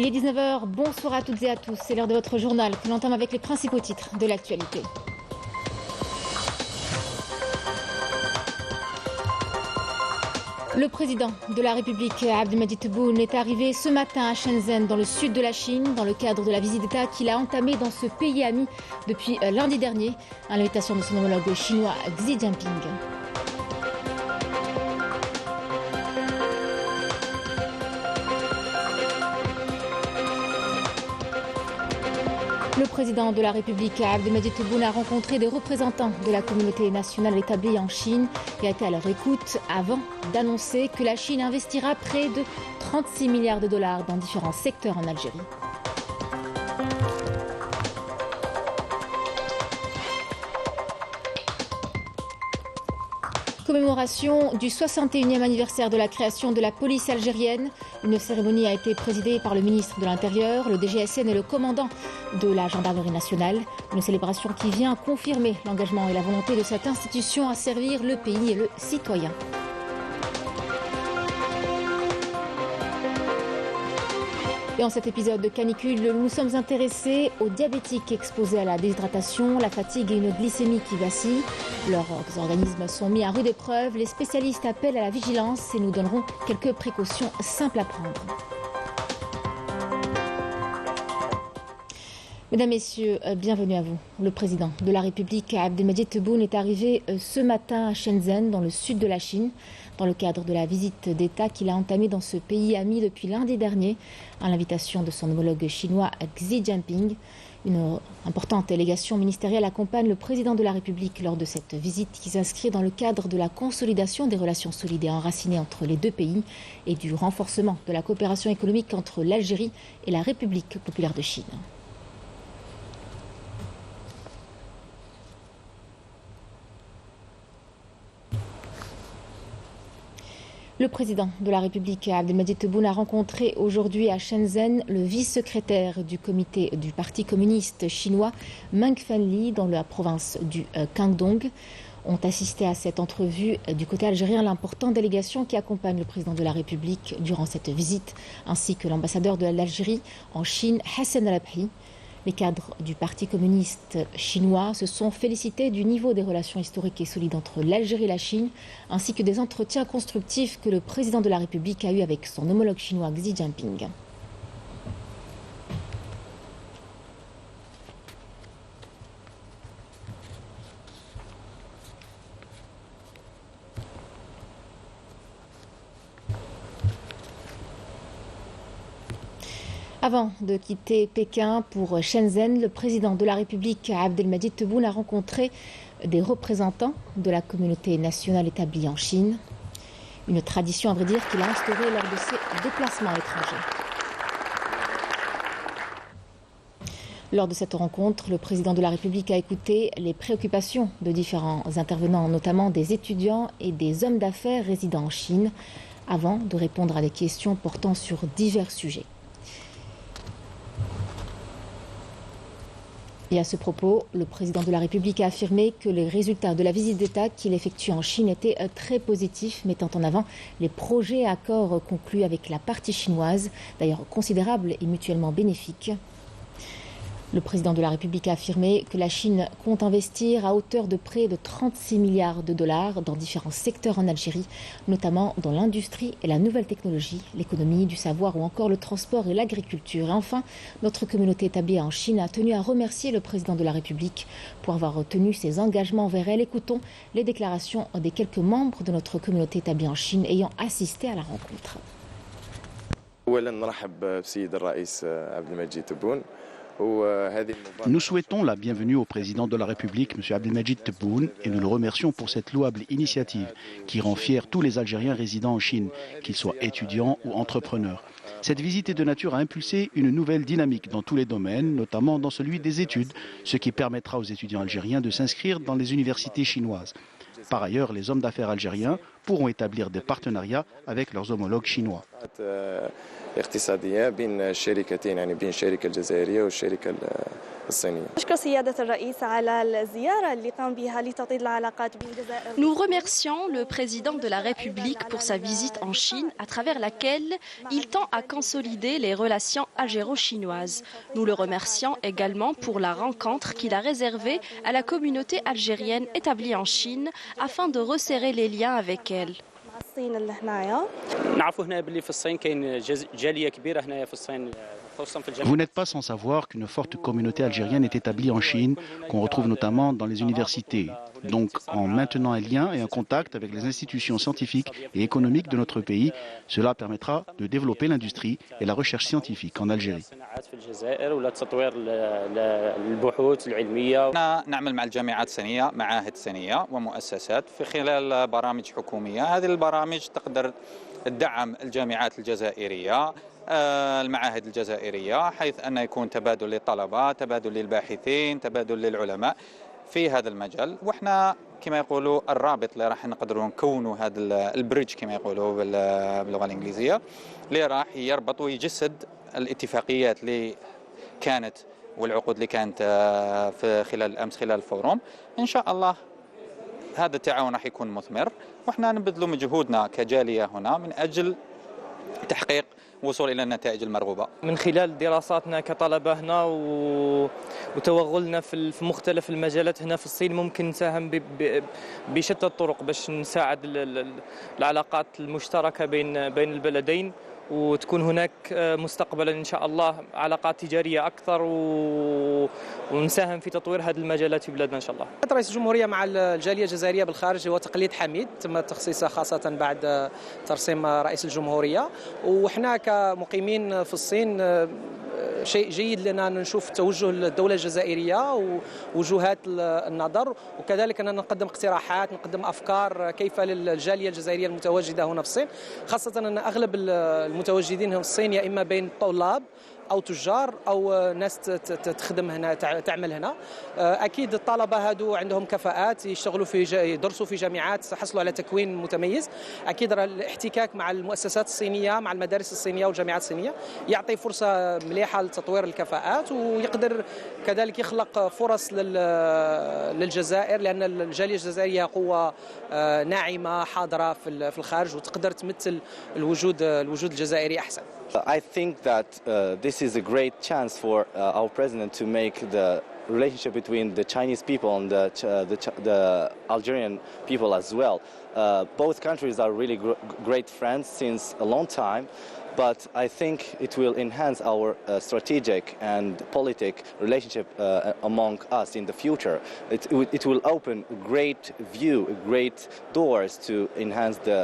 Il est 19 h, bonsoir à toutes et à tous. C'est l'heure de votre journal que l'on entame avec les principaux titres de l'actualité. Le président de la République, Abdelmadjid Tebboune, est arrivé ce matin à Shenzhen, dans le sud de la Chine, dans le cadre de la visite d'État qu'il a entamée dans ce pays ami depuis lundi dernier, à l'invitation de son homologue chinois Xi Jinping. Le président de la République, Abdelmadjid Tebboune, a rencontré des représentants de la communauté nationale établie en Chine et a été à leur écoute avant d'annoncer que la Chine investira près de 36 milliards de dollars dans différents secteurs en Algérie. Commémoration du 61e anniversaire de la création de la police algérienne. Une cérémonie a été présidée par le ministre de l'Intérieur, le DGSN et le commandant de la gendarmerie nationale. Une célébration qui vient confirmer l'engagement et la volonté de cette institution à servir le pays et le citoyen. Et en cet épisode de canicule, nous sommes intéressés aux diabétiques exposés à la déshydratation, la fatigue et une glycémie qui vacille. Leurs organismes sont mis à rude épreuve. Les spécialistes appellent à la vigilance et nous donnerons quelques précautions simples à prendre. Mesdames, Messieurs, bienvenue à vous. Le président de la République, Abdelmadjid Tebboune, est arrivé ce matin à Shenzhen, dans le sud de la Chine, dans le cadre de la visite d'État qu'il a entamée dans ce pays ami depuis lundi dernier, à l'invitation de son homologue chinois Xi Jinping. Une importante délégation ministérielle accompagne le président de la République lors de cette visite qui s'inscrit dans le cadre de la consolidation des relations solides et enracinées entre les deux pays et du renforcement de la coopération économique entre l'Algérie et la République populaire de Chine. Le président de la République, Abdelmadjid Tebboune, a rencontré aujourd'hui à Shenzhen le vice-secrétaire du comité du Parti communiste chinois, Meng Fanli, dans la province du Guangdong. Ont assisté à cette entrevue du côté algérien l'importante délégation qui accompagne le président de la République durant cette visite, ainsi que l'ambassadeur de l'Algérie en Chine, Hassan Al-Abhi. Les cadres du Parti communiste chinois se sont félicités du niveau des relations historiques et solides entre l'Algérie et la Chine, ainsi que des entretiens constructifs que le président de la République a eus avec son homologue chinois Xi Jinping. Avant de quitter Pékin pour Shenzhen, le président de la République, Abdelmadjid Tebboune, a rencontré des représentants de la communauté nationale établie en Chine. Une tradition, à vrai dire, qu'il a instaurée lors de ses déplacements à l'étranger. Lors de cette rencontre, le président de la République a écouté les préoccupations de différents intervenants, notamment des étudiants et des hommes d'affaires résidant en Chine, avant de répondre à des questions portant sur divers sujets. Et à ce propos, le président de la République a affirmé que les résultats de la visite d'État qu'il effectue en Chine étaient très positifs, mettant en avant les projets et accords conclus avec la partie chinoise, d'ailleurs considérables et mutuellement bénéfiques. Le président de la République a affirmé que la Chine compte investir à hauteur de près de 36 milliards de dollars dans différents secteurs en Algérie, notamment dans l'industrie et la nouvelle technologie, l'économie du savoir ou encore le transport et l'agriculture. Et enfin, notre communauté établie en Chine a tenu à remercier le président de la République pour avoir tenu ses engagements envers elle. Écoutons les déclarations des quelques membres de notre communauté établie en Chine ayant assisté à la rencontre. Nous souhaitons la bienvenue au président de la République, M. Abdelmadjid Tebboune, et nous le remercions pour cette louable initiative qui rend fiers tous les Algériens résidant en Chine, qu'ils soient étudiants ou entrepreneurs. Cette visite est de nature à impulser une nouvelle dynamique dans tous les domaines, notamment dans celui des études, ce qui permettra aux étudiants algériens de s'inscrire dans les universités chinoises. Par ailleurs, les hommes d'affaires algériens pourront établir des partenariats avec leurs homologues chinois. اقتصادية بين الشركتين يعني بين الشركة الجزائرية والشركة الصينية. أشكر سيادة الرئيس على الزيارة اللي قام بها لتطوير العلاقات بين الجزائر. Nous remercions le président de la République pour sa visite en Chine, à travers laquelle il tend à consolider les relations algéro-chinoises. Nous le remercions également pour la rencontre qu'il a réservée à la communauté algérienne établie en Chine afin de resserrer les liens avec elle. الصين اللي هنايا. نعرفوا هنا باللي في الصين كاين جاليه كبيره هنايا في الصين. Vous n'êtes pas sans savoir qu'une forte communauté algérienne est établie en Chine, qu'on retrouve notamment dans les universités. Donc, en maintenant un lien et un contact avec les institutions scientifiques et économiques de notre pays, cela permettra de développer l'industrie et la recherche scientifique en Algérie. نعمل مع الجامعات الصينية، معاهد صينية ومؤسسات في خلال برامج حكومية. هذه البرامج تقدر تدعم الجامعات الجزائرية، المعاهد الجزائرية، حيث أن يكون تبادل للطلبة، تبادل للباحثين، تبادل للعلماء في هذا المجال. وإحنا كما يقولوا الرابط اللي راح نقدروا نكونوا هذا البريدج كما يقولوا باللغة الإنجليزية، اللي راح يربط ويجسد الاتفاقيات اللي كانت والعقود اللي كانت في خلال الأمس خلال الفوروم. إن شاء الله هذا التعاون راح يكون مثمر، وإحنا نبذل مجهودنا كجالية هنا من أجل تحقيق وصول إلى النتائج المرغوبة. من خلال دراساتنا كطلبة هنا وتوغلنا في مختلف المجالات هنا في الصين ممكن نساهم بشتى الطرق باش نساعد العلاقات المشتركة بين البلدين، وتكون هناك مستقبلا إن شاء الله علاقات تجارية أكثر ونساهم في تطوير هذه المجالات في بلادنا إن شاء الله. رئيس الجمهورية مع الجالية الجزائرية بالخارج هو تقليد حميد تم تخصيصه خاصة بعد ترسيم رئيس الجمهورية، وإحنا كمقيمين في الصين شيء جيد لنا نشوف توجه الدولة الجزائرية ووجهات النظر، وكذلك أننا نقدم اقتراحات، نقدم أفكار كيف للجالية الجزائرية المتواجدة هنا في الصين، خاصة أن أغلب المتواجدين هنا في الصين يا إما بين طلاب أو تجار أو ناس تخدم هنا تعمل هنا. أكيد الطلبة هادو عندهم كفاءات يشتغلوا يدرسوا في جامعات حصلوا على تكوين متميز. أكيد الاحتكاك مع المؤسسات الصينية مع المدارس الصينية والجامعات الصينية يعطي فرصة مليحة لتطوير الكفاءات، ويقدر كذلك يخلق فرص للجزائر، لأن الجالية الجزائرية قوة ناعمة حاضرة في الخارج وتقدر تمثل الوجود الجزائري أحسن. I think that this is a great chance for our president to make the relationship between the Chinese people and the Algerian people as well. Both countries are really great friends since a long time, but I think it will enhance our strategic and politic relationship among us in the future. It will open a great view, great doors to enhance the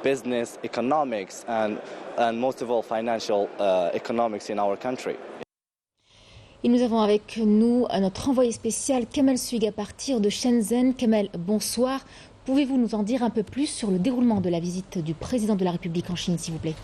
business, economics, and most of all financial economics in our country. Et nous avons avec nous notre envoyé spécial Kamel Suig à partir de Shenzhen. Kamel, bonsoir. Pouvez-vous nous en dire un peu plus sur le déroulement de la visite du président de la République en Chine, s'il vous plaît ?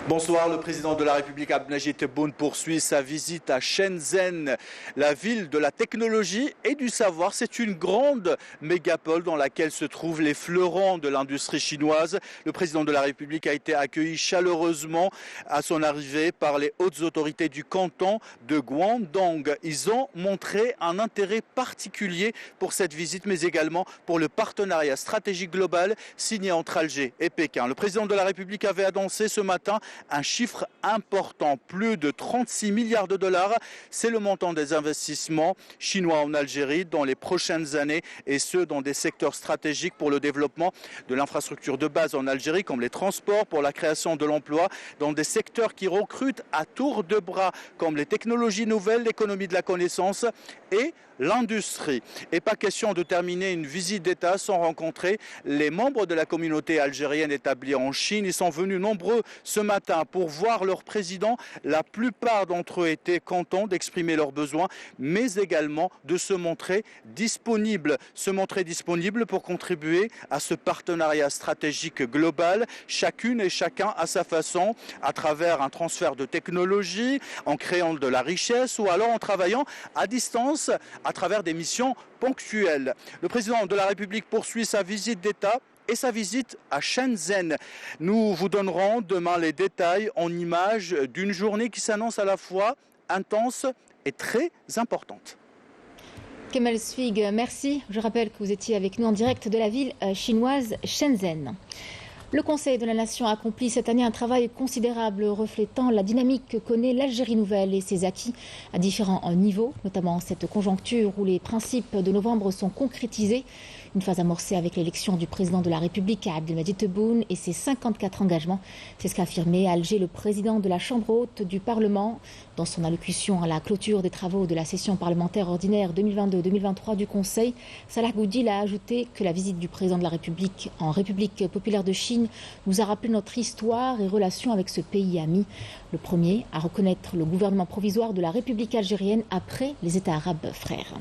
Bonsoir, le président de la République Abdelmajid Tebboune poursuit sa visite à Shenzhen, la ville de la technologie et du savoir. C'est une grande mégapole dans laquelle se trouvent les fleurons de l'industrie chinoise. Le président de la République a été accueilli chaleureusement à son arrivée par les hautes autorités du canton de Guangdong. Ils ont montré un intérêt particulier pour cette visite, mais également pour le partenariat stratégique global signé entre Alger et Pékin. Le président de la République avait annoncé ce matin un chiffre important, plus de 36 milliards de dollars. C'est le montant des investissements chinois en Algérie dans les prochaines années, et ce dans des secteurs stratégiques pour le développement de l'infrastructure de base en Algérie, comme les transports, pour la création de l'emploi, dans des secteurs qui recrutent à tour de bras, comme les technologies nouvelles, l'économie de la connaissance et l'industrie. Et pas question de terminer une visite d'État sans rencontrer les membres de la communauté algérienne établie en Chine. Ils sont venus nombreux ce matin matin pour voir leur président. La plupart d'entre eux étaient contents d'exprimer leurs besoins, mais également de se montrer disponibles pour contribuer à ce partenariat stratégique global, chacune et chacun à sa façon, à travers un transfert de technologie, en créant de la richesse ou alors en travaillant à distance à travers des missions ponctuelles. Le président de la République poursuit sa visite d'État et sa visite à Shenzhen. Nous vous donnerons demain les détails en images d'une journée qui s'annonce à la fois intense et très importante. Kemal Sfig, merci. Je rappelle que vous étiez avec nous en direct de la ville chinoise Shenzhen. Le Conseil de la Nation a accompli cette année un travail considérable reflétant la dynamique que connaît l'Algérie nouvelle et ses acquis à différents niveaux, notamment cette conjoncture où les principes de novembre sont concrétisés. Une phase amorcée avec l'élection du président de la République, Abdelmadjid Tebboune, et ses 54 engagements. C'est ce qu'a affirmé à Alger le président de la Chambre haute du Parlement dans son allocution à la clôture des travaux de la session parlementaire ordinaire 2022-2023 du Conseil. Salah Goudil a ajouté que la visite du président de la République en République populaire de Chine nous a rappelé notre histoire et relations avec ce pays ami. Le premier à reconnaître le gouvernement provisoire de la République algérienne après les États arabes frères.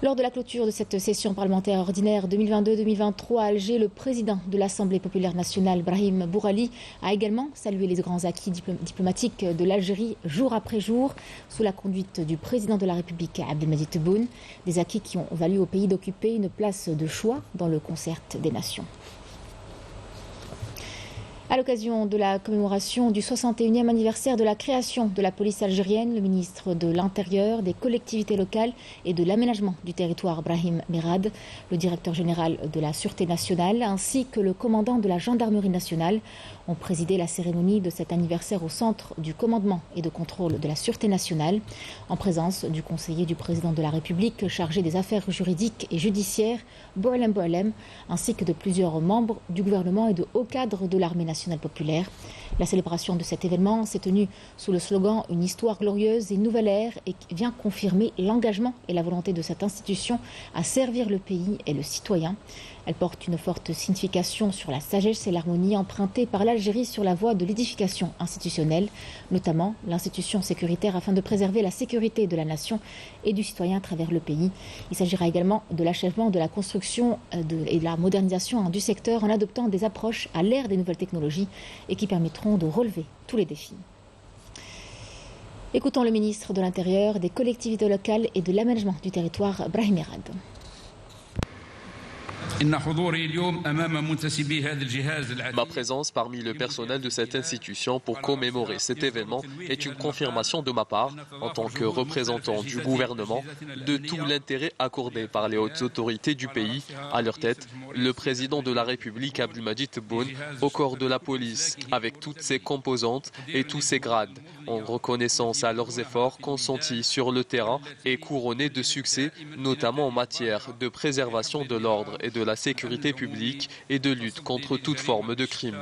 Lors de la clôture de cette session parlementaire ordinaire 2022-2023 à Alger, le président de l'Assemblée populaire nationale, Brahim Bourali, a également salué les grands acquis diplomatiques de l'Algérie jour après jour, sous la conduite du président de la République, Abdelmadjid Tebboune, des acquis qui ont valu au pays d'occuper une place de choix dans le concert des nations. À l'occasion de la commémoration du 61e anniversaire de la création de la police algérienne, le ministre de l'Intérieur, des collectivités locales et de l'aménagement du territoire, Brahim Merad, le directeur général de la Sûreté nationale, ainsi que le commandant de la Gendarmerie nationale, ont présidé la cérémonie de cet anniversaire au centre du commandement et de contrôle de la Sûreté nationale, en présence du conseiller du président de la République chargé des affaires juridiques et judiciaires, Boualem Boualem, ainsi que de plusieurs membres du gouvernement et de hauts cadres de l'armée nationale populaire. La célébration de cet événement s'est tenue sous le slogan « Une histoire glorieuse et une nouvelle ère » et vient confirmer l'engagement et la volonté de cette institution à servir le pays et le citoyen. Elle porte une forte signification sur la sagesse et l'harmonie empruntée par l'Algérie sur la voie de l'édification institutionnelle, notamment l'institution sécuritaire afin de préserver la sécurité de la nation et du citoyen à travers le pays. Il s'agira également de l'achèvement de la construction et de la modernisation du secteur en adoptant des approches à l'ère des nouvelles technologies et qui permettront de relever tous les défis. Écoutons le ministre de l'Intérieur, des collectivités locales et de l'aménagement du territoire, Brahim Merad. Ma présence parmi le personnel de cette institution pour commémorer cet événement est une confirmation de ma part, en tant que représentant du gouvernement, de tout l'intérêt accordé par les hautes autorités du pays, à leur tête, le président de la République, Abdelmadjid Tebboune, au corps de la police, avec toutes ses composantes et tous ses grades, en reconnaissance à leurs efforts consentis sur le terrain et couronnés de succès, notamment en matière de préservation de l'ordre et de la sécurité publique et de lutte contre toute forme de crime.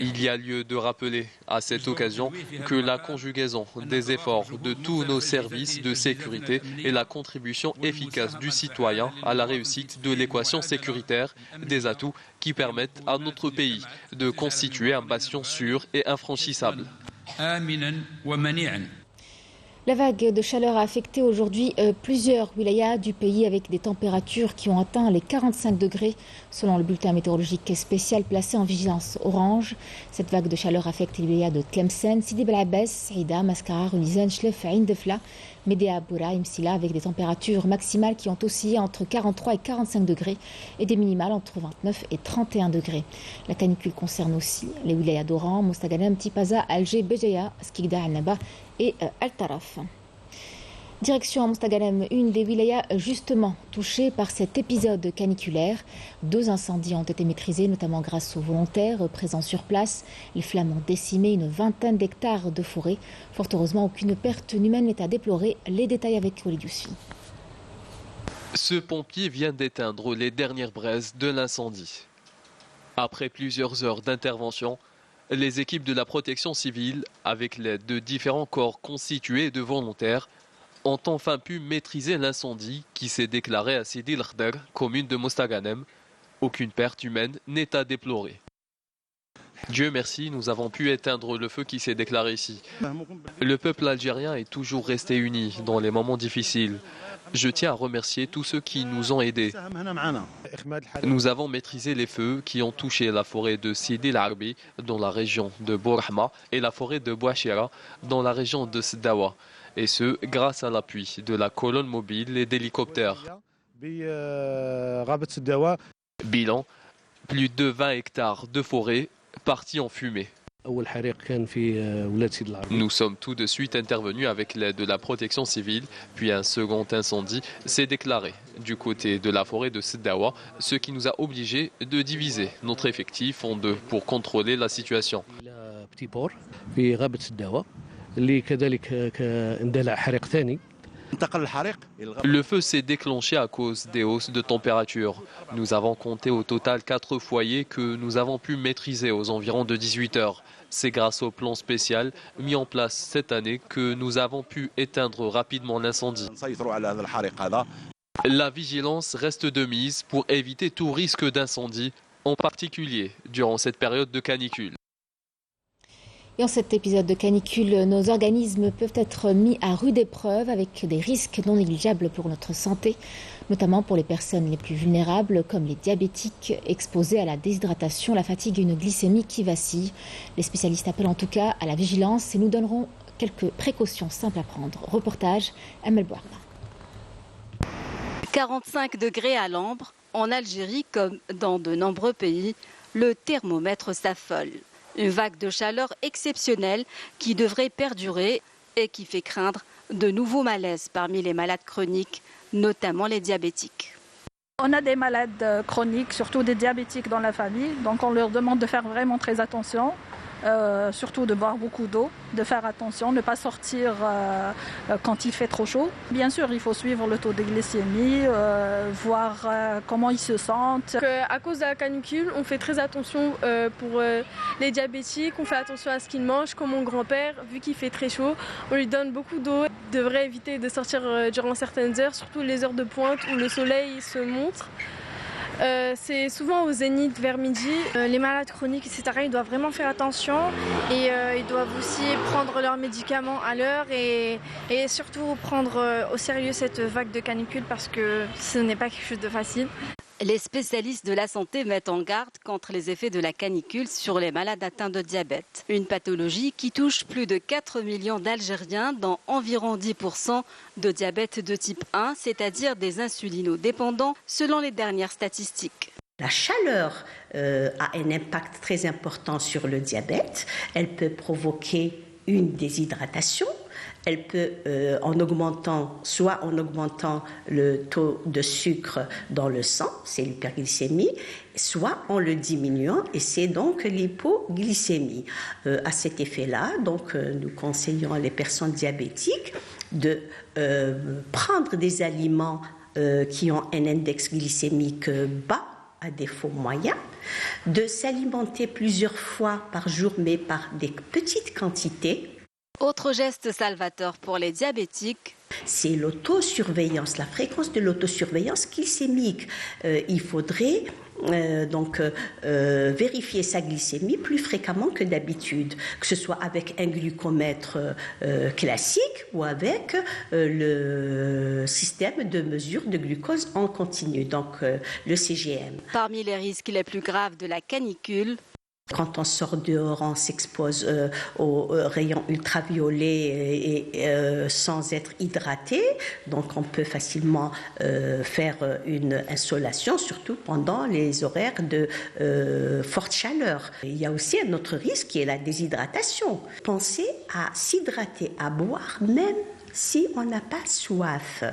Il y a lieu de rappeler à cette occasion que la conjugaison des efforts de tous nos services de sécurité et la contribution efficace du citoyen à la réussite de l'équation sécuritaire, des atouts qui permettent à notre pays de constituer un bastion sûr et infranchissable. La vague de chaleur a affecté aujourd'hui plusieurs wilayas du pays avec des températures qui ont atteint les 45 degrés selon le bulletin météorologique spécial placé en vigilance orange. Cette vague de chaleur affecte les wilayas de Tlemcen, Sidi Bel Abbès, Saïda, Mascara, Runizan, Chlef, Ain Defla, Médéa, Boura, Imsila avec des températures maximales qui ont oscillé entre 43 et 45 degrés et des minimales entre 29 et 31 degrés. La canicule concerne aussi les wilayas d'Oran, Mostaganem, Tipaza, Alger, Béjaïa, Skikda, Al-Naba et Al-Taraf. Direction Mostaganem, une des wilayas justement touchées par cet épisode caniculaire. 2 incendies ont été maîtrisés, notamment grâce aux volontaires présents sur place. Les flammes ont décimé une vingtaine d'hectares de forêt. Fort heureusement, aucune perte humaine n'est à déplorer. Les détails avec Walid Yousfi. Ce pompier vient d'éteindre les dernières braises de l'incendie. Après plusieurs heures d'intervention, les équipes de la protection civile, avec l'aide de différents corps constitués de volontaires, ont enfin pu maîtriser l'incendie qui s'est déclaré à Sidi El Khder, commune de Mostaganem. Aucune perte humaine n'est à déplorer. Dieu merci, nous avons pu éteindre le feu qui s'est déclaré ici. Le peuple algérien est toujours resté uni dans les moments difficiles. Je tiens à remercier tous ceux qui nous ont aidés. Nous avons maîtrisé les feux qui ont touché la forêt de Sidi el-Arbi dans la région de Bourahma et la forêt de Bouachira dans la région de Sdawa. Et ce, grâce à l'appui de la colonne mobile et d'hélicoptères. Bilan, plus de 20 hectares de forêt partis en fumée. Nous sommes tout de suite intervenus avec l'aide de la protection civile, puis un second incendie s'est déclaré du côté de la forêt de Sdawa, ce qui nous a obligés de diviser notre effectif en deux pour contrôler la situation. Le feu s'est déclenché à cause des hausses de température. Nous avons compté au total 4 foyers que nous avons pu maîtriser aux environs de 18 heures. C'est grâce au plan spécial mis en place cette année que nous avons pu éteindre rapidement l'incendie. La vigilance reste de mise pour éviter tout risque d'incendie, en particulier durant cette période de canicule. Et en cet épisode de canicule, nos organismes peuvent être mis à rude épreuve avec des risques non négligeables pour notre santé, notamment pour les personnes les plus vulnérables comme les diabétiques exposés à la déshydratation, la fatigue et une glycémie qui vacille. Les spécialistes appellent en tout cas à la vigilance et nous donneront quelques précautions simples à prendre. Reportage Amel Bouarma. 45 degrés à l'ambre, en Algérie comme dans de nombreux pays, le thermomètre s'affole. Une vague de chaleur exceptionnelle qui devrait perdurer et qui fait craindre de nouveaux malaises parmi les malades chroniques, notamment les diabétiques. On a des malades chroniques, surtout des diabétiques dans la famille, donc on leur demande de faire vraiment très attention. Surtout de boire beaucoup d'eau, de faire attention, ne pas sortir quand il fait trop chaud. Bien sûr, il faut suivre le taux de glycémie, voir comment ils se sentent. À cause de la canicule, on fait très attention pour les diabétiques, on fait attention à ce qu'ils mangent, comme mon grand-père, vu qu'il fait très chaud, on lui donne beaucoup d'eau. Il devrait éviter de sortir durant certaines heures, surtout les heures de pointe où le soleil se montre. C'est souvent au zénith vers midi. Les malades chroniques, etc., ils doivent vraiment faire attention et ils doivent aussi prendre leurs médicaments à l'heure et surtout prendre au sérieux cette vague de canicule parce que ce n'est pas quelque chose de facile. Les spécialistes de la santé mettent en garde contre les effets de la canicule sur les malades atteints de diabète. Une pathologie qui touche plus de 4 millions d'Algériens, dont environ 10% de diabète de type 1, c'est-à-dire des insulinodépendants, selon les dernières statistiques. La chaleur a un impact très important sur le diabète. Elle peut provoquer une déshydratation. Elle peut, soit en augmentant le taux de sucre dans le sang, c'est l'hyperglycémie, soit en le diminuant, et c'est donc l'hypoglycémie. À cet effet-là, donc, nous conseillons les personnes diabétiques de prendre des aliments qui ont un index glycémique bas, à défaut moyen, de s'alimenter plusieurs fois par jour, mais par des petites quantités. Autre geste salvateur pour les diabétiques, c'est l'autosurveillance, la fréquence de l'autosurveillance glycémique. Il faudrait vérifier sa glycémie plus fréquemment que d'habitude, que ce soit avec un glucomètre classique ou avec le système de mesure de glucose en continu, donc le CGM. Parmi les risques les plus graves de la canicule, quand on sort dehors, on s'expose aux rayons ultraviolets et sans être hydraté. Donc on peut facilement faire une insolation, surtout pendant les horaires de forte chaleur. Il y a aussi un autre risque qui est la déshydratation. Pensez à s'hydrater, à boire même si on n'a pas soif.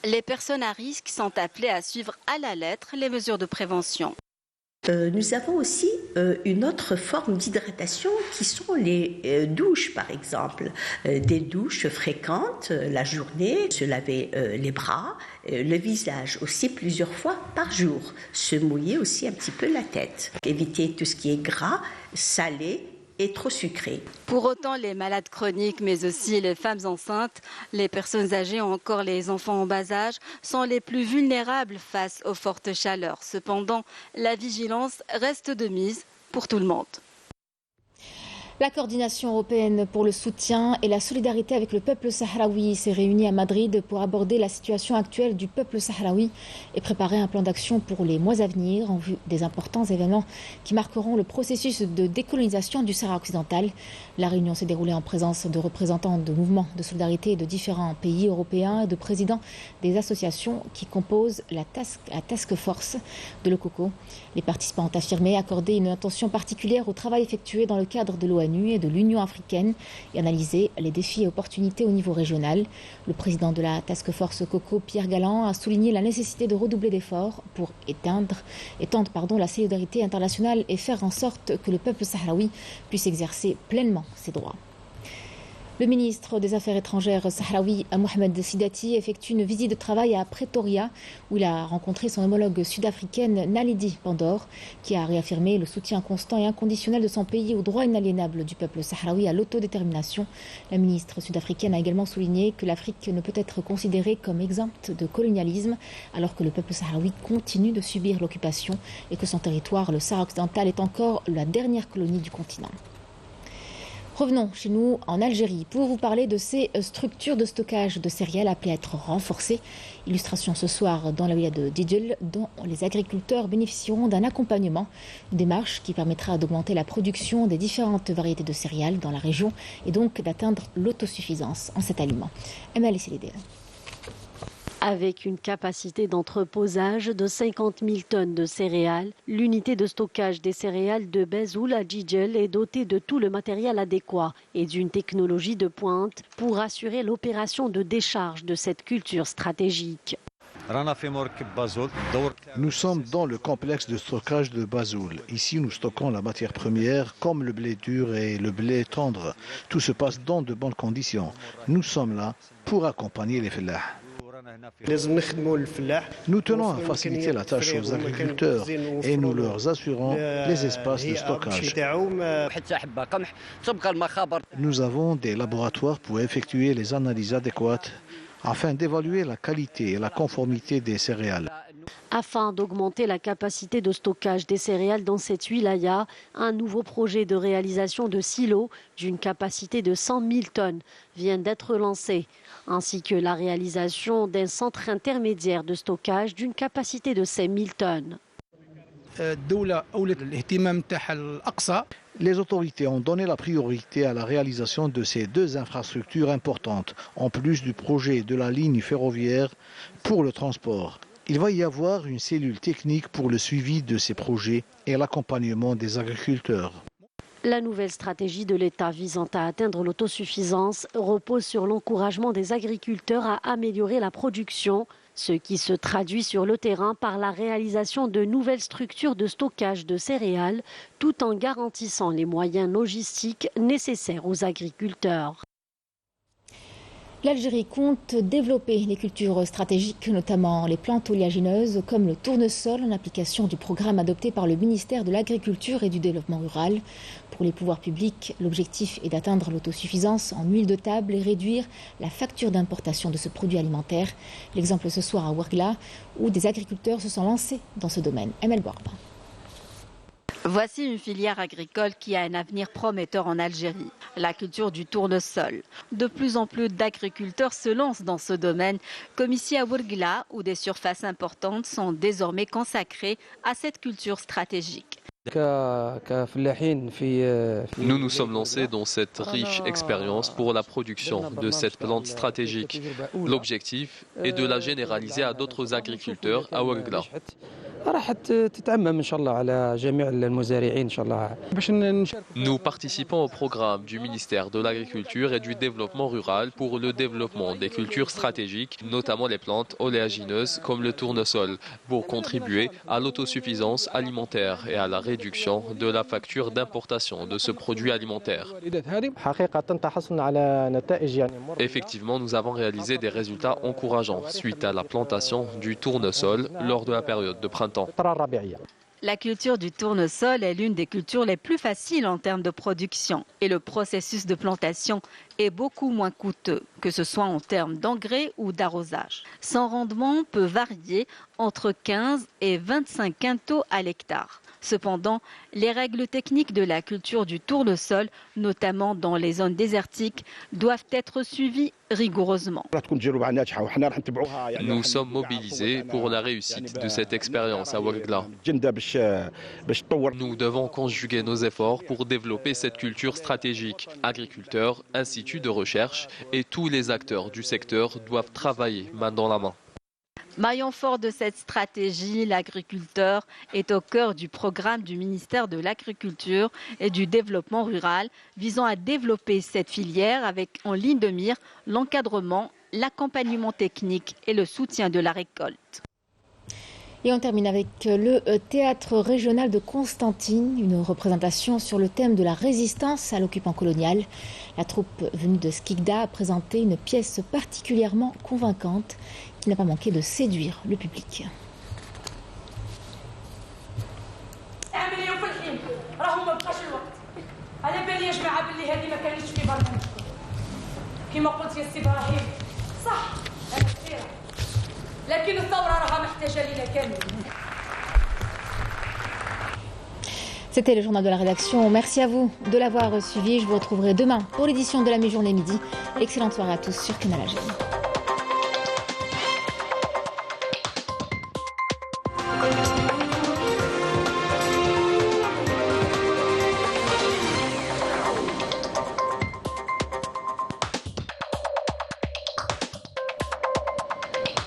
Les personnes à risque sont appelées à suivre à la lettre les mesures de prévention. Nous avons aussi une autre forme d'hydratation qui sont les douches, par exemple. Des douches fréquentes la journée, se laver les bras, le visage aussi plusieurs fois par jour. Se mouiller aussi un petit peu la tête. Éviter tout ce qui est gras, salé et trop sucré. Pour autant, les malades chroniques, mais aussi les femmes enceintes, les personnes âgées ou encore les enfants en bas âge sont les plus vulnérables face aux fortes chaleurs. Cependant, la vigilance reste de mise pour tout le monde. La coordination européenne pour le soutien et la solidarité avec le peuple sahraoui s'est réunie à Madrid pour aborder la situation actuelle du peuple sahraoui et préparer un plan d'action pour les mois à venir en vue des importants événements qui marqueront le processus de décolonisation du Sahara occidental. La réunion s'est déroulée en présence de représentants de mouvements de solidarité de différents pays européens et de présidents des associations qui composent la task force de l'OCOCO. Les participants ont affirmé accorder une attention particulière au travail effectué dans le cadre de l'ONU et de l'Union africaine et analyser les défis et opportunités au niveau régional. Le président de la Task Force COCO, Pierre Galland, a souligné la nécessité de redoubler d'efforts pour étendre la solidarité internationale et faire en sorte que le peuple sahraoui puisse exercer pleinement ses droits. Le ministre des Affaires étrangères sahraoui, Mohamed Sidati, effectue une visite de travail à Pretoria où il a rencontré son homologue sud-africaine Naledi Pandor qui a réaffirmé le soutien constant et inconditionnel de son pays au droit inaliénable du peuple sahraoui à l'autodétermination. La ministre sud-africaine a également souligné que l'Afrique ne peut être considérée comme exempte de colonialisme alors que le peuple sahraoui continue de subir l'occupation et que son territoire, le Sahara occidental, est encore la dernière colonie du continent. Revenons chez nous en Algérie pour vous parler de ces structures de stockage de céréales appelées à être renforcées. Illustration ce soir dans la wilaya de Djidjel, dont les agriculteurs bénéficieront d'un accompagnement, une démarche qui permettra d'augmenter la production des différentes variétés de céréales dans la région et donc d'atteindre l'autosuffisance en cet aliment. Emel Silidé. Avec une capacité d'entreposage de 50 000 tonnes de céréales, l'unité de stockage des céréales de Bezoul à Djidjel est dotée de tout le matériel adéquat et d'une technologie de pointe pour assurer l'opération de décharge de cette culture stratégique. Nous sommes dans le complexe de stockage de Bezoul. Ici, nous stockons la matière première comme le blé dur et le blé tendre. Tout se passe dans de bonnes conditions. Nous sommes là pour accompagner les fellahs. Nous tenons à faciliter la tâche aux agriculteurs et nous leur assurons les espaces de stockage. Nous avons des laboratoires pour effectuer les analyses adéquates afin d'évaluer la qualité et la conformité des céréales. Afin d'augmenter la capacité de stockage des céréales dans cette wilaya, un nouveau projet de réalisation de silos d'une capacité de 100 000 tonnes vient d'être lancé, ainsi que la réalisation d'un centre intermédiaire de stockage d'une capacité de 5 000 tonnes. Les autorités ont donné la priorité à la réalisation de ces deux infrastructures importantes, en plus du projet de la ligne ferroviaire pour le transport. Il va y avoir une cellule technique pour le suivi de ces projets et l'accompagnement des agriculteurs. La nouvelle stratégie de l'État visant à atteindre l'autosuffisance repose sur l'encouragement des agriculteurs à améliorer la production, ce qui se traduit sur le terrain par la réalisation de nouvelles structures de stockage de céréales, tout en garantissant les moyens logistiques nécessaires aux agriculteurs. L'Algérie compte développer les cultures stratégiques, notamment les plantes oléagineuses comme le tournesol, en application du programme adopté par le ministère de l'Agriculture et du Développement rural. Pour les pouvoirs publics, l'objectif est d'atteindre l'autosuffisance en huile de table et réduire la facture d'importation de ce produit alimentaire. L'exemple ce soir à Ouargla, où des agriculteurs se sont lancés dans ce domaine. Emel Bouarba. Voici une filière agricole qui a un avenir prometteur en Algérie, la culture du tournesol. De plus en plus d'agriculteurs se lancent dans ce domaine, comme ici à Ouargla, où des surfaces importantes sont désormais consacrées à cette culture stratégique. Nous nous sommes lancés dans cette riche expérience pour la production de cette plante stratégique. L'objectif est de la généraliser à d'autres agriculteurs à Ouargla. Nous participons au programme du ministère de l'Agriculture et du Développement rural pour le développement des cultures stratégiques, notamment les plantes oléagineuses comme le tournesol, pour contribuer à l'autosuffisance alimentaire et à la réduction de la facture d'importation de ce produit alimentaire. Effectivement, nous avons réalisé des résultats encourageants suite à la plantation du tournesol lors de la période de printemps. La culture du tournesol est l'une des cultures les plus faciles en termes de production et le processus de plantation est beaucoup moins coûteux, que ce soit en termes d'engrais ou d'arrosage. Son rendement peut varier entre 15 et 25 quintaux à l'hectare. Cependant, les règles techniques de la culture du tournesol, notamment dans les zones désertiques, doivent être suivies rigoureusement. Nous sommes mobilisés pour la réussite de cette expérience à Ouargla. Nous devons conjuguer nos efforts pour développer cette culture stratégique. Agriculteurs, instituts de recherche et tous les acteurs du secteur doivent travailler main dans la main. Maillon fort de cette stratégie, l'agriculteur est au cœur du programme du ministère de l'Agriculture et du Développement rural visant à développer cette filière avec en ligne de mire l'encadrement, l'accompagnement technique et le soutien de la récolte. Et on termine avec le théâtre régional de Constantine, une représentation sur le thème de la résistance à l'occupant colonial. La troupe venue de Skikda a présenté une pièce particulièrement convaincante qui n'a pas manqué de séduire le public. C'était le journal de la rédaction. Merci à vous de l'avoir suivi. Je vous retrouverai demain pour l'édition de la mi-journée midi. Excellente soirée à tous sur Canal Agenda.